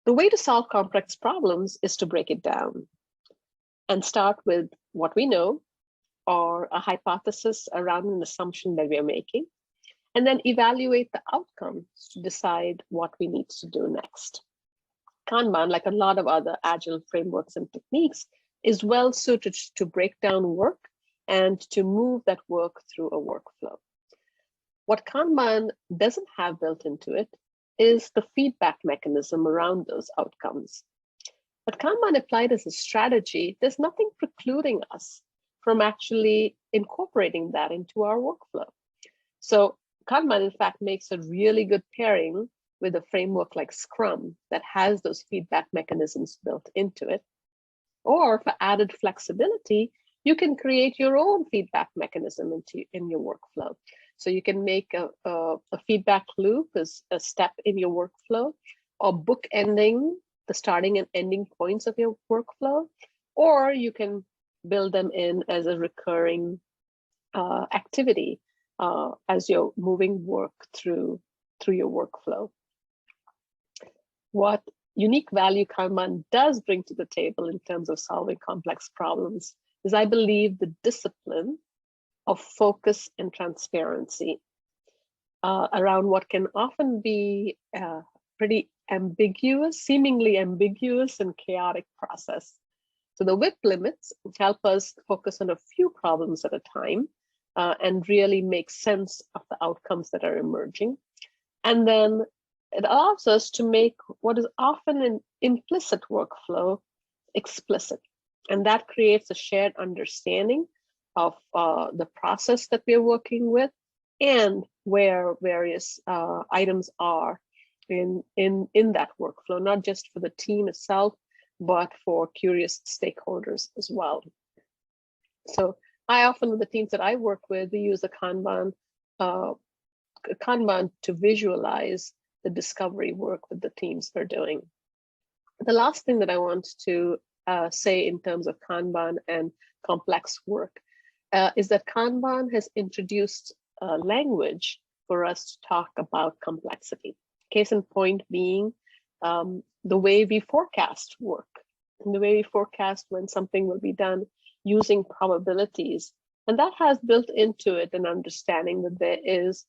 The way to solve complex problems is to break it down and start with what we know or a hypothesis around an assumption that we are making, and then evaluate the outcomes to decide what we need to do next. Kanban, like a lot of other agile frameworks and techniques, is well suited to break down work and to move that work through a workflow. What Kanban doesn't have built into it is the feedback mechanism around those outcomes. But Kanban applied as a strategy, there's nothing precluding us from actually incorporating that into our workflow. So Kanban, in fact, makes a really good pairing with a framework like Scrum that has those feedback mechanisms built into it. Or for added flexibility, you can create your own feedback mechanism in your workflow. So you can make a feedback loop as a step in your workflow, or bookending the starting and ending points of your workflow, or you can build them in as a recurring activity as you're moving work through your workflow. What unique value Kanban does bring to the table in terms of solving complex problems is, I believe, the discipline of focus and transparency around what can often be pretty ambiguous, seemingly ambiguous and chaotic process. So the WIP limits help us focus on a few problems at a time and really make sense of the outcomes that are emerging. And then it allows us to make what is often an implicit workflow explicit. And that creates a shared understanding of the process that we're working with and where various items are in that workflow, not just for the team itself, but for curious stakeholders as well. So I often, with the teams that I work with, we use a Kanban to visualize the discovery work that the teams are doing. The last thing that I want to say in terms of Kanban and complex work is that Kanban has introduced language for us to talk about complexity. Case in point being the way we forecast work and the way we forecast when something will be done using probabilities. And that has built into it an understanding that there is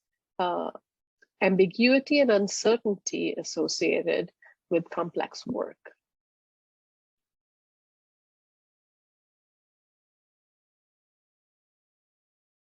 ambiguity and uncertainty associated with complex work.